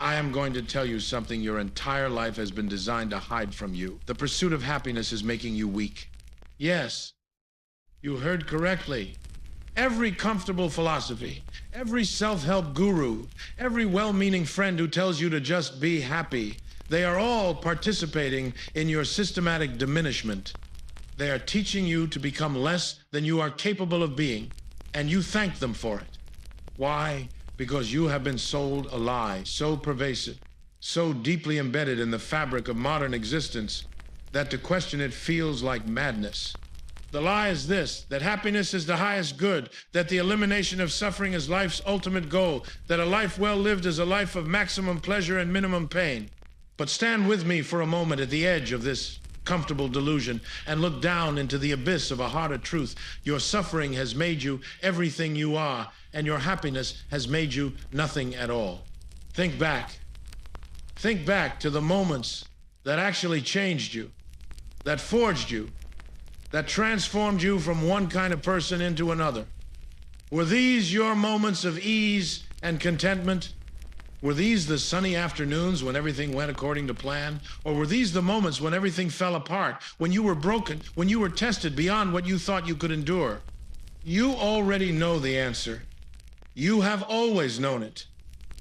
I am going to tell you something your entire life has been designed to hide from you. The pursuit of happiness is making you weak. Yes, you heard correctly. Every comfortable philosophy, every self-help guru, every well-meaning friend who tells you to just be happy, they are all participating in your systematic diminishment. They are teaching you to become less than you are capable of being, and you thank them for it. Why? Because you have been sold a lie so pervasive, so deeply embedded in the fabric of modern existence that to question it feels like madness. The lie is this, that happiness is the highest good, that the elimination of suffering is life's ultimate goal, that a life well lived is a life of maximum pleasure and minimum pain. But stand with me for a moment at the edge of this comfortable delusion and look down into the abyss of a harder truth. Your suffering has made you everything you are, and your happiness has made you nothing at all. Think back. Think back to the moments that actually changed you, that forged you, that transformed you from one kind of person into another. Were these your moments of ease and contentment? Were these the sunny afternoons when everything went according to plan? Or were these the moments when everything fell apart, when you were broken, when you were tested beyond what you thought you could endure? You already know the answer. You have always known it.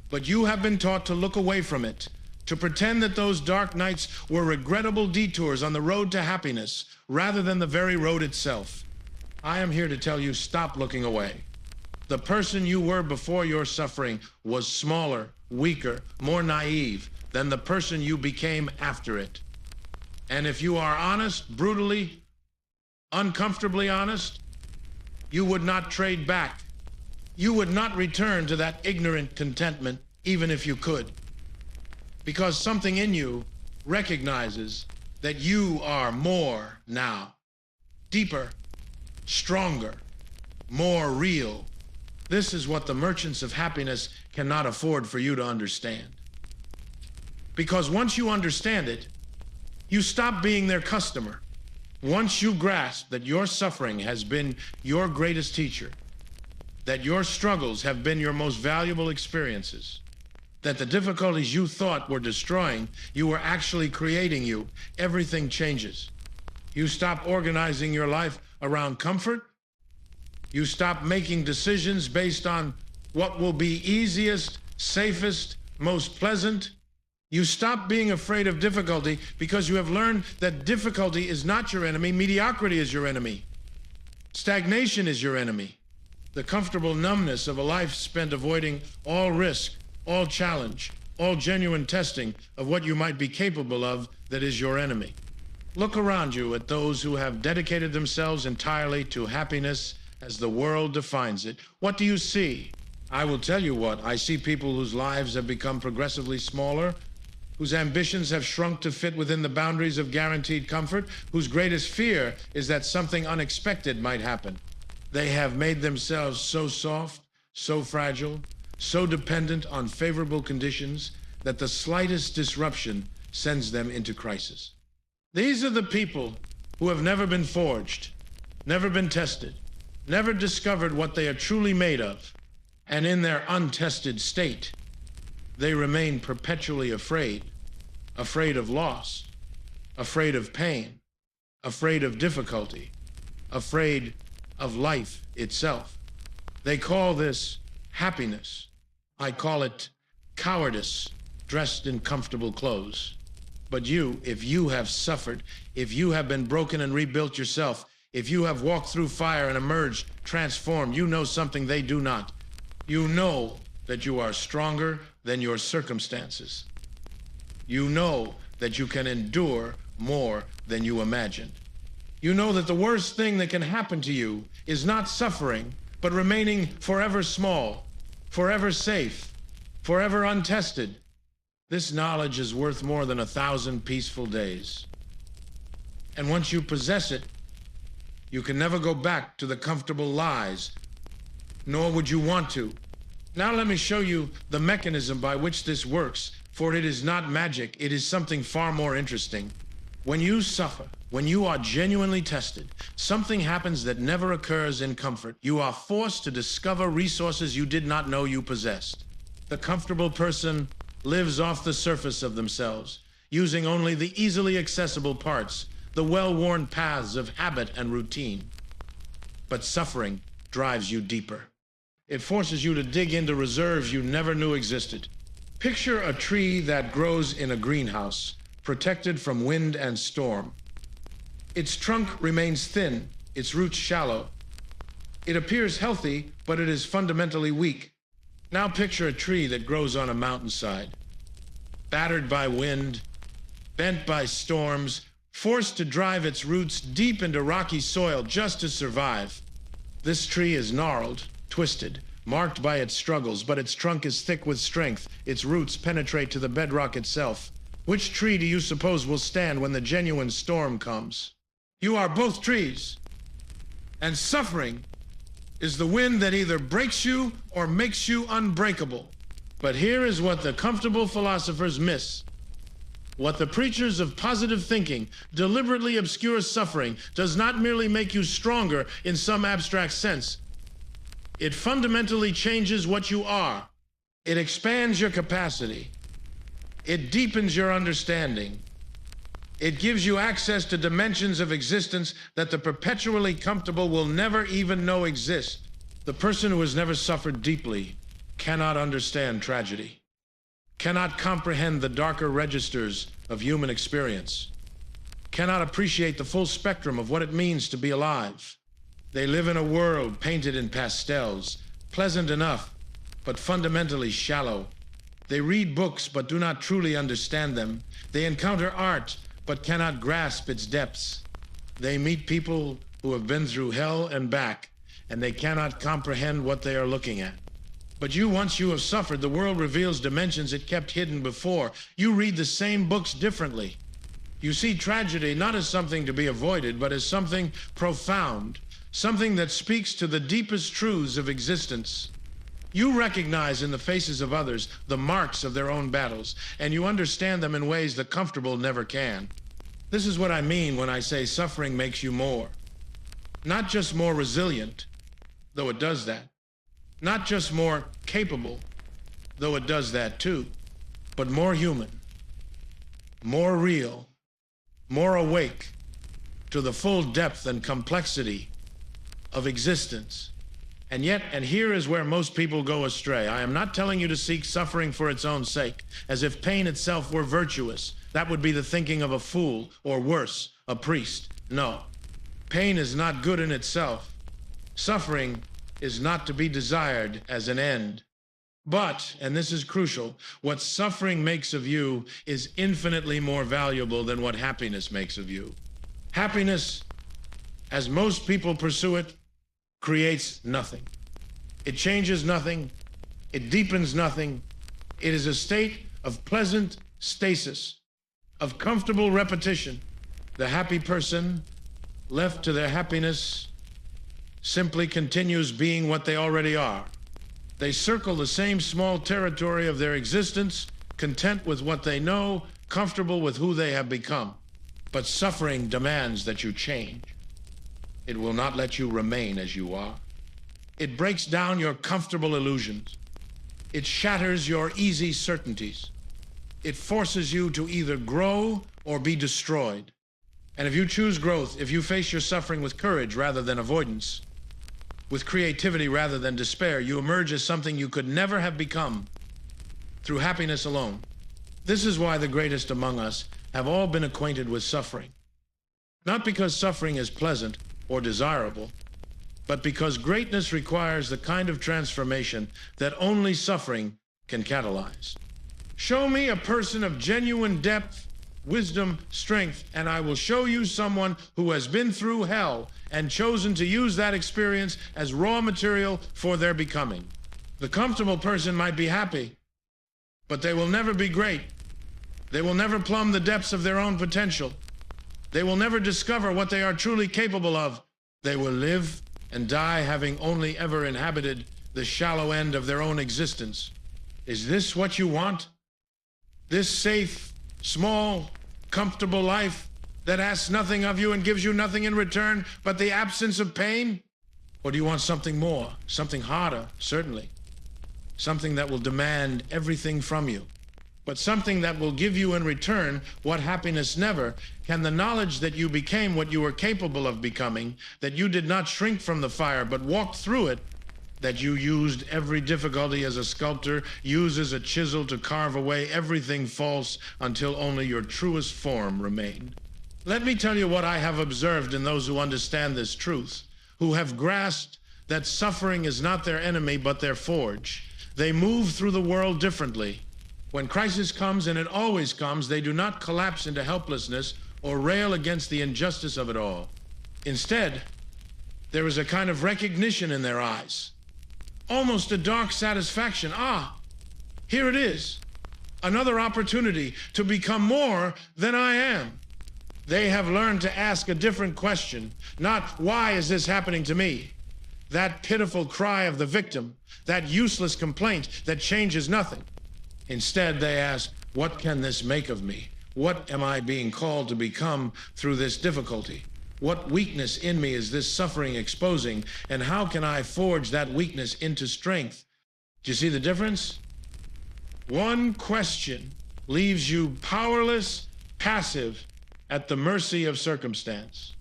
But you have been taught to look away from it, to pretend that those dark nights were regrettable detours on the road to happiness, rather than the very road itself. I am here to tell you, stop looking away. The person you were before your suffering was smaller, weaker, more naive than the person you became after it. And if you are honest, brutally, uncomfortably honest, you would not trade back. You would not return to that ignorant contentment, even if you could. Because something in you recognizes that you are more now, deeper, stronger, more real. This is what the merchants of happiness cannot afford for you to understand. Because once you understand it, you stop being their customer. Once you grasp that your suffering has been your greatest teacher, that your struggles have been your most valuable experiences, that the difficulties you thought were destroying you were actually creating you, everything changes. You stop organizing your life around comfort. You stop making decisions based on what will be easiest, safest, most pleasant. You stop being afraid of difficulty because you have learned that difficulty is not your enemy, mediocrity is your enemy. Stagnation is your enemy. The comfortable numbness of a life spent avoiding all risk, all challenge, all genuine testing of what you might be capable of, that is your enemy. Look around you at those who have dedicated themselves entirely to happiness as the world defines it. What do you see? I will tell you what. I see people whose lives have become progressively smaller, whose ambitions have shrunk to fit within the boundaries of guaranteed comfort, whose greatest fear is that something unexpected might happen. They have made themselves so soft, so fragile, so dependent on favorable conditions that the slightest disruption sends them into crisis. These are the people who have never been forged, never been tested, never discovered what they are truly made of, and in their untested state, they remain perpetually afraid, afraid of loss, afraid of pain, afraid of difficulty, afraid of life itself. They call this happiness. I call it cowardice dressed in comfortable clothes. But you, if you have suffered, if you have been broken and rebuilt yourself, if you have walked through fire and emerged transformed, you know something they do not. You know that you are stronger than your circumstances. You know that you can endure more than you imagined. You know that the worst thing that can happen to you is not suffering, but remaining forever small, forever safe, forever untested. This knowledge is worth more than 1,000 peaceful days. And once you possess it, you can never go back to the comfortable lies, nor would you want to. Now let me show you the mechanism by which this works, for it is not magic, it is something far more interesting. When you suffer, when you are genuinely tested, something happens that never occurs in comfort. You are forced to discover resources you did not know you possessed. The comfortable person lives off the surface of themselves, using only the easily accessible parts, the well-worn paths of habit and routine. But suffering drives you deeper. It forces you to dig into reserves you never knew existed. Picture a tree that grows in a greenhouse, protected from wind and storm. Its trunk remains thin, its roots shallow. It appears healthy, but it is fundamentally weak. Now picture a tree that grows on a mountainside, battered by wind, bent by storms, forced to drive its roots deep into rocky soil just to survive. This tree is gnarled, twisted, marked by its struggles, but its trunk is thick with strength. Its roots penetrate to the bedrock itself. Which tree do you suppose will stand when the genuine storm comes? You are both trees. And suffering is the wind that either breaks you or makes you unbreakable. But here is what the comfortable philosophers miss. What the preachers of positive thinking deliberately obscure. Suffering does not merely make you stronger in some abstract sense. It fundamentally changes what you are. It expands your capacity. It deepens your understanding. It gives you access to dimensions of existence that the perpetually comfortable will never even know exist. The person who has never suffered deeply cannot understand tragedy, cannot comprehend the darker registers of human experience, cannot appreciate the full spectrum of what it means to be alive. They live in a world painted in pastels, pleasant enough, but fundamentally shallow. They read books but do not truly understand them. They encounter art but cannot grasp its depths. They meet people who have been through hell and back, and they cannot comprehend what they are looking at. But you, once you have suffered, the world reveals dimensions it kept hidden before. You read the same books differently. You see tragedy not as something to be avoided, but as something profound, something that speaks to the deepest truths of existence. You recognize in the faces of others the marks of their own battles, and you understand them in ways the comfortable never can. This is what I mean when I say suffering makes you more. Not just more resilient, though it does that. Not just more capable, though it does that too, but more human, more real, more awake to the full depth and complexity of existence. And yet, and here is where most people go astray. I am not telling you to seek suffering for its own sake, as if pain itself were virtuous. That would be the thinking of a fool, or worse, a priest. No, pain is not good in itself. Suffering is not to be desired as an end. But, and this is crucial, what suffering makes of you is infinitely more valuable than what happiness makes of you. Happiness, as most people pursue it, creates nothing. It changes nothing. It deepens nothing. It is a state of pleasant stasis, of comfortable repetition. The happy person, left to their happiness, simply continues being what they already are. They circle the same small territory of their existence, content with what they know, comfortable with who they have become. But suffering demands that you change. It will not let you remain as you are. It breaks down your comfortable illusions. It shatters your easy certainties. It forces you to either grow or be destroyed. And if you choose growth, if you face your suffering with courage rather than avoidance, with creativity rather than despair, you emerge as something you could never have become through happiness alone. This is why the greatest among us have all been acquainted with suffering. Not because suffering is pleasant or desirable, but because greatness requires the kind of transformation that only suffering can catalyze. Show me a person of genuine depth, wisdom, strength, and I will show you someone who has been through hell and chosen to use that experience as raw material for their becoming. The comfortable person might be happy, but they will never be great. They will never plumb the depths of their own potential. They will never discover what they are truly capable of. They will live and die having only ever inhabited the shallow end of their own existence. Is this what you want? This safe, small, comfortable life that asks nothing of you and gives you nothing in return but the absence of pain? Or do you want something more, something harder, certainly, something that will demand everything from you? but something that will give you in return what happiness never can, the knowledge that you became what you were capable of becoming, that you did not shrink from the fire but walked through it, that you used every difficulty as a sculptor uses a chisel to carve away everything false until only your truest form remained. Let me tell you what I have observed in those who understand this truth, who have grasped that suffering is not their enemy but their forge. They move through the world differently. When crisis comes, and it always comes, they do not collapse into helplessness or rail against the injustice of it all. Instead, there is a kind of recognition in their eyes, almost a dark satisfaction. Ah, here it is, another opportunity to become more than I am. They have learned to ask a different question, not why is this happening to me? That pitiful cry of the victim, that useless complaint that changes nothing. Instead, they ask, what can this make of me? What am I being called to become through this difficulty? What weakness in me is this suffering exposing, and how can I forge that weakness into strength? Do you see the difference? One question leaves you powerless, passive, at the mercy of circumstance.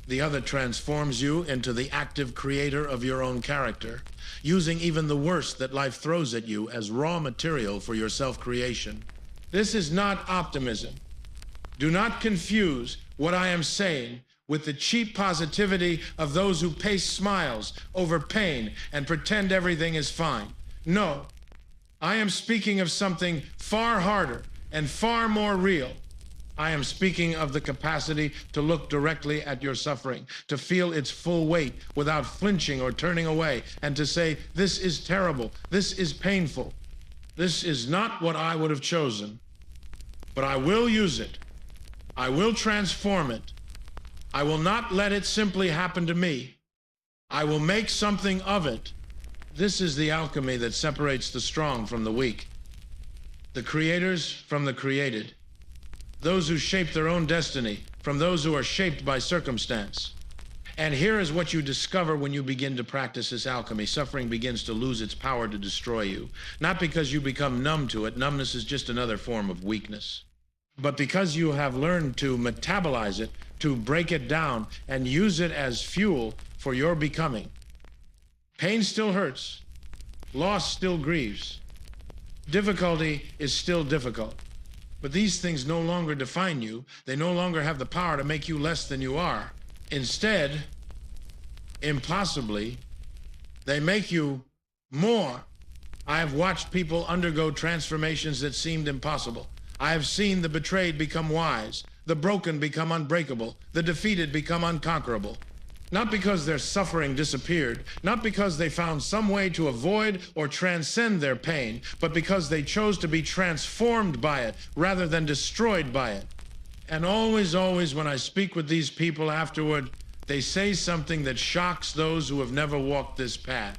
The other transforms you into the active creator of your own character, using even the worst that life throws at you as raw material for your self-creation. This is not optimism. Do not confuse what I am saying with the cheap positivity of those who paste smiles over pain and pretend everything is fine. No, I am speaking of something far harder and far more real. I am speaking of the capacity to look directly at your suffering, to feel its full weight without flinching or turning away, and to say, this is terrible, this is painful, this is not what I would have chosen, but I will use it, I will transform it, I will not let it simply happen to me, I will make something of it. This is the alchemy that separates the strong from the weak, the creators from the created, those who shape their own destiny from those who are shaped by circumstance. And here is what you discover when you begin to practice this alchemy. Suffering begins to lose its power to destroy you, not because you become numb to it. Numbness is just another form of weakness, but because you have learned to metabolize it, to break it down and use it as fuel for your becoming. Pain still hurts, loss still grieves, difficulty is still difficult. But these things no longer define you. They no longer have the power to make you less than you are. Instead, impossibly, they make you more. I have watched people undergo transformations that seemed impossible. I have seen the betrayed become wise, the broken become unbreakable, the defeated become unconquerable. Not because their suffering disappeared, not because they found some way to avoid or transcend their pain, but because they chose to be transformed by it rather than destroyed by it. And always, always when I speak with these people afterward, they say something that shocks those who have never walked this path.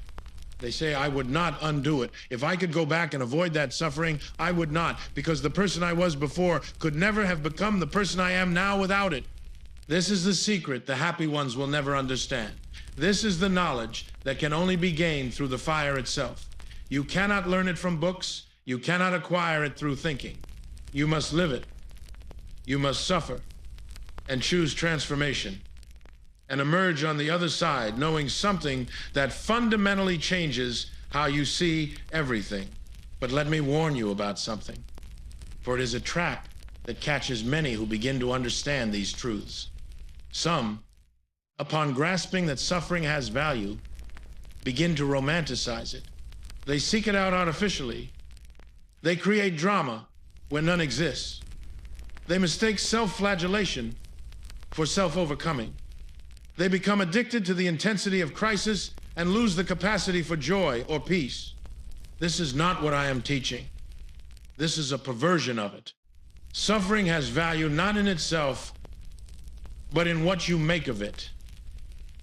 They say, I would not undo it. If I could go back and avoid that suffering, I would not, because the person I was before could never have become the person I am now without it. This is the secret the happy ones will never understand. This is the knowledge that can only be gained through the fire itself. You cannot learn it from books. You cannot acquire it through thinking. You must live it. You must suffer and choose transformation and emerge on the other side knowing something that fundamentally changes how you see everything. But let me warn you about something, for it is a trap that catches many who begin to understand these truths. Some, upon grasping that suffering has value, begin to romanticize it. They seek it out artificially. They create drama when none exists. They mistake self-flagellation for self-overcoming. They become addicted to the intensity of crisis and lose the capacity for joy or peace. This is not what I am teaching. This is a perversion of it. Suffering has value not in itself, but in what you make of it.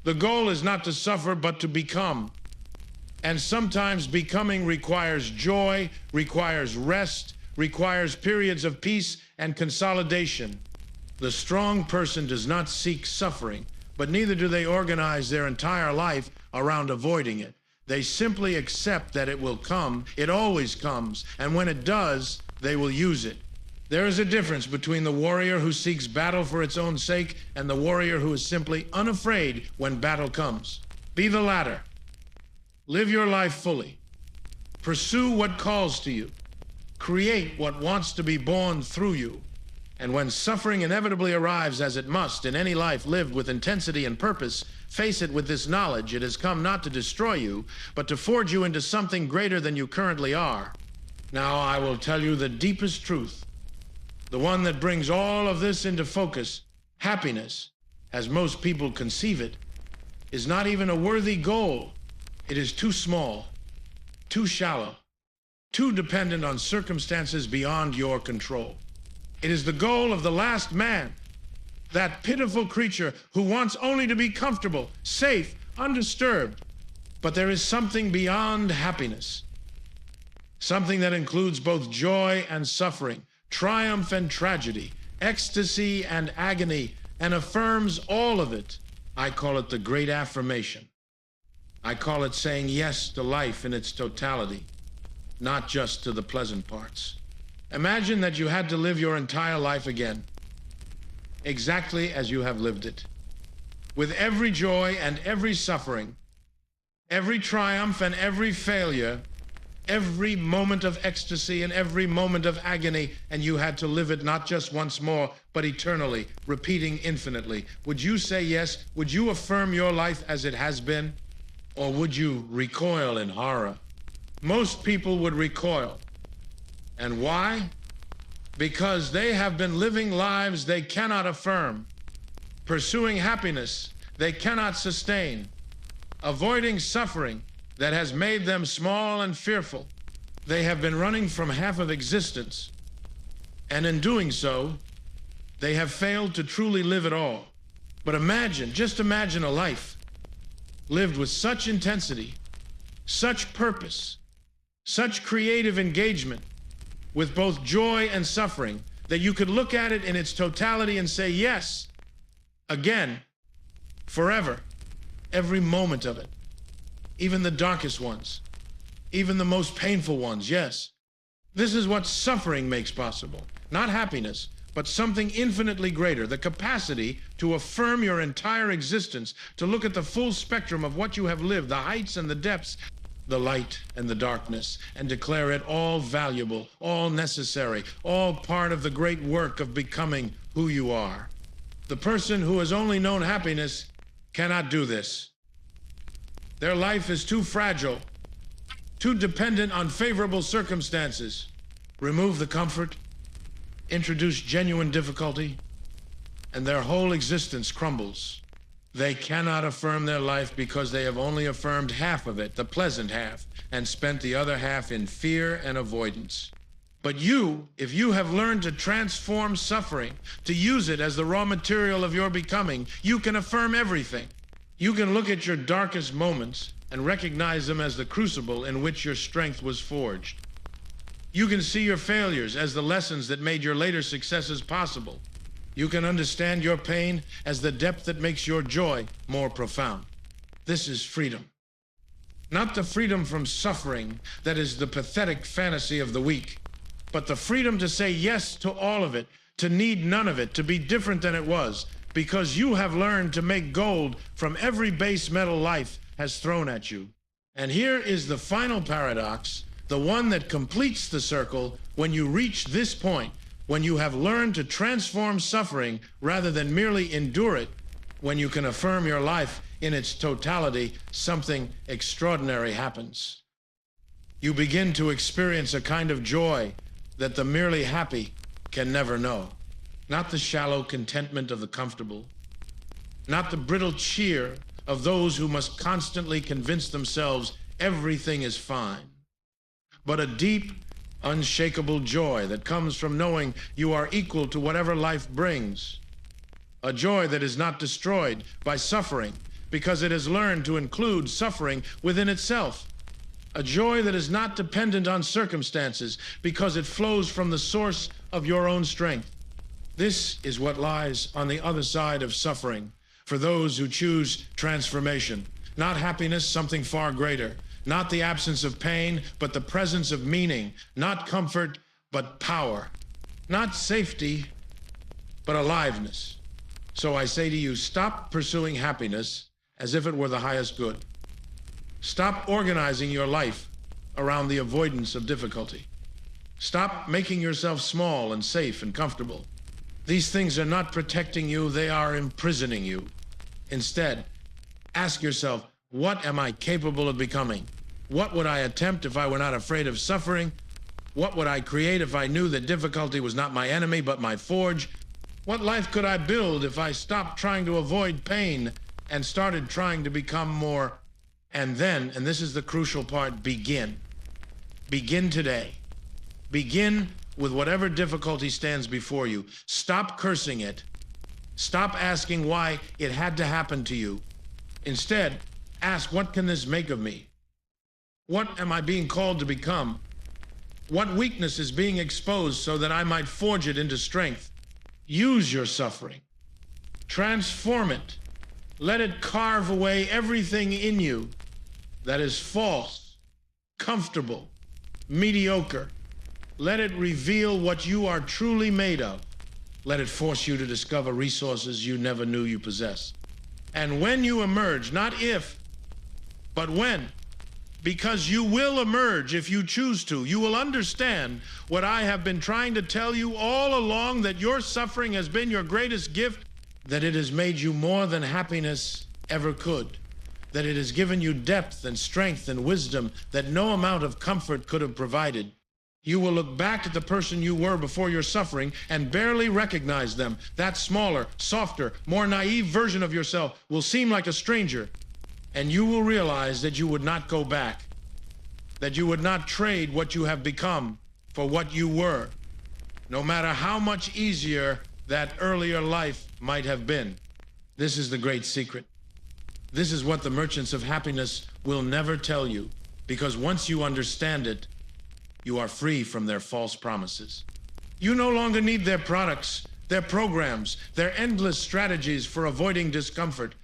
The goal is not to suffer, but to become. And sometimes becoming requires joy, requires rest, requires periods of peace and consolidation. The strong person does not seek suffering, but neither do they organize their entire life around avoiding it. They simply accept that it will come. It always comes. And when it does, they will use it. There is a difference between the warrior who seeks battle for its own sake and the warrior who is simply unafraid when battle comes. Be the latter. Live your life fully. Pursue what calls to you. Create what wants to be born through you. And when suffering inevitably arrives, as it must in any life lived with intensity and purpose, face it with this knowledge: it has come not to destroy you, but to forge you into something greater than you currently are. Now I will tell you the deepest truth, the one that brings all of this into focus. Happiness, as most people conceive it, is not even a worthy goal. It is too small, too shallow, too dependent on circumstances beyond your control. It is the goal of the last man, that pitiful creature who wants only to be comfortable, safe, undisturbed. But there is something beyond happiness, something that includes both joy and suffering, triumph and tragedy, ecstasy and agony, and affirms all of it. I call it the great affirmation. I call it saying yes to life in its totality, not just to the pleasant parts. Imagine that you had to live your entire life again, exactly as you have lived it, with every joy and every suffering, every triumph and every failure, every moment of ecstasy and every moment of agony, and you had to live it not just once more, but eternally, repeating infinitely. Would you say yes? Would you affirm your life as it has been? Or would you recoil in horror? Most people would recoil. And why? Because they have been living lives they cannot affirm, pursuing happiness they cannot sustain, avoiding suffering that has made them small and fearful. They have been running from half of existence, and in doing so, they have failed to truly live at all. But imagine, just imagine a life lived with such intensity, such purpose, such creative engagement, with both joy and suffering, that you could look at it in its totality and say yes, again, forever, every moment of it, even the darkest ones, even the most painful ones, yes. This is what suffering makes possible. Not happiness, but something infinitely greater, the capacity to affirm your entire existence, to look at the full spectrum of what you have lived, the heights and the depths, the light and the darkness, and declare it all valuable, all necessary, all part of the great work of becoming who you are. The person who has only known happiness cannot do this. Their life is too fragile, too dependent on favorable circumstances. Remove the comfort, introduce genuine difficulty, and their whole existence crumbles. They cannot affirm their life because they have only affirmed half of it, the pleasant half, and spent the other half in fear and avoidance. But you, if you have learned to transform suffering, to use it as the raw material of your becoming, you can affirm everything. You can look at your darkest moments and recognize them as the crucible in which your strength was forged. You can see your failures as the lessons that made your later successes possible. You can understand your pain as the depth that makes your joy more profound. This is freedom. Not the freedom from suffering that is the pathetic fantasy of the weak, but the freedom to say yes to all of it, to need none of it, to be different than it was, because you have learned to make gold from every base metal life has thrown at you. And here is the final paradox, the one that completes the circle. When you reach this point, when you have learned to transform suffering rather than merely endure it, when you can affirm your life in its totality, something extraordinary happens. You begin to experience a kind of joy that the merely happy can never know. Not the shallow contentment of the comfortable, not the brittle cheer of those who must constantly convince themselves everything is fine, but a deep, unshakable joy that comes from knowing you are equal to whatever life brings. A joy that is not destroyed by suffering because it has learned to include suffering within itself. A joy that is not dependent on circumstances because it flows from the source of your own strength. This is what lies on the other side of suffering for those who choose transformation. Not happiness, something far greater. Not the absence of pain, but the presence of meaning. Not comfort, but power. Not safety, but aliveness. So I say to you, stop pursuing happiness as if it were the highest good. Stop organizing your life around the avoidance of difficulty. Stop making yourself small and safe and comfortable. These things are not protecting you, they are imprisoning you. Instead, ask yourself, what am I capable of becoming? What would I attempt if I were not afraid of suffering? What would I create if I knew that difficulty was not my enemy, but my forge? What life could I build if I stopped trying to avoid pain and started trying to become more? And then, and this is the crucial part, begin. Begin today. Begin with whatever difficulty stands before you. Stop cursing it. Stop asking why it had to happen to you. Instead, ask, what can this make of me? What am I being called to become? What weakness is being exposed so that I might forge it into strength? Use your suffering. Transform it. Let it carve away everything in you that is false, comfortable, mediocre. Let it reveal what you are truly made of. Let it force you to discover resources you never knew you possessed. And when you emerge, not if, but when, because you will emerge if you choose to, you will understand what I have been trying to tell you all along, that your suffering has been your greatest gift, that it has made you more than happiness ever could, that it has given you depth and strength and wisdom that no amount of comfort could have provided. You will look back at the person you were before your suffering and barely recognize them. That smaller, softer, more naive version of yourself will seem like a stranger, and you will realize that you would not go back, that you would not trade what you have become for what you were, no matter how much easier that earlier life might have been. This is the great secret. This is what the merchants of happiness will never tell you, because once you understand it, you are free from their false promises. You no longer need their products, their programs, their endless strategies for avoiding discomfort.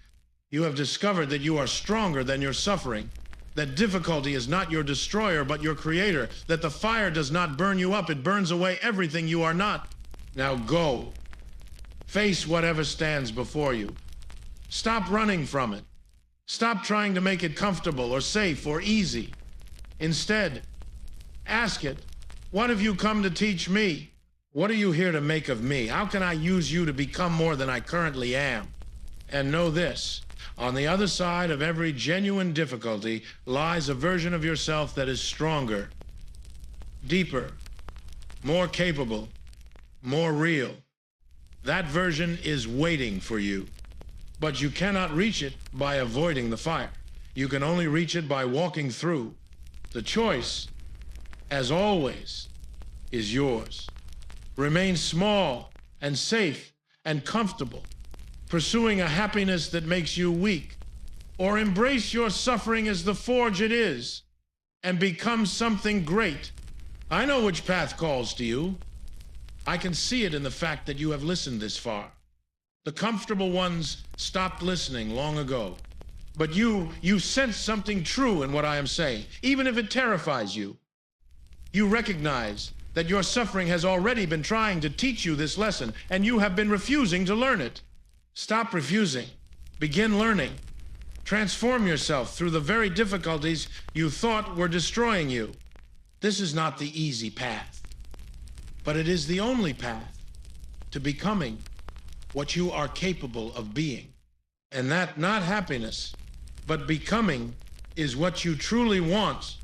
You have discovered that you are stronger than your suffering, that difficulty is not your destroyer, but your creator, that the fire does not burn you up, it burns away everything you are not. Now go. Face whatever stands before you. Stop running from it. Stop trying to make it comfortable or safe or easy. Instead, ask it, what have you come to teach me? What are you here to make of me? How can I use you to become more than I currently am? And know this, on the other side of every genuine difficulty lies a version of yourself that is stronger, deeper, more capable, more real. That version is waiting for you. But you cannot reach it by avoiding the fire. You can only reach it by walking through. The choice, as always, is yours. Remain small and safe and comfortable, pursuing a happiness that makes you weak, or embrace your suffering as the forge it is and become something great. I know which path calls to you. I can see it in the fact that you have listened this far. The comfortable ones stopped listening long ago. But you sense something true in what I am saying, even if it terrifies you. You recognize that your suffering has already been trying to teach you this lesson, and you have been refusing to learn it. Stop refusing. Begin learning. Transform yourself through the very difficulties you thought were destroying you. This is not the easy path, but it is the only path to becoming what you are capable of being. And that not happiness, but becoming is what you truly want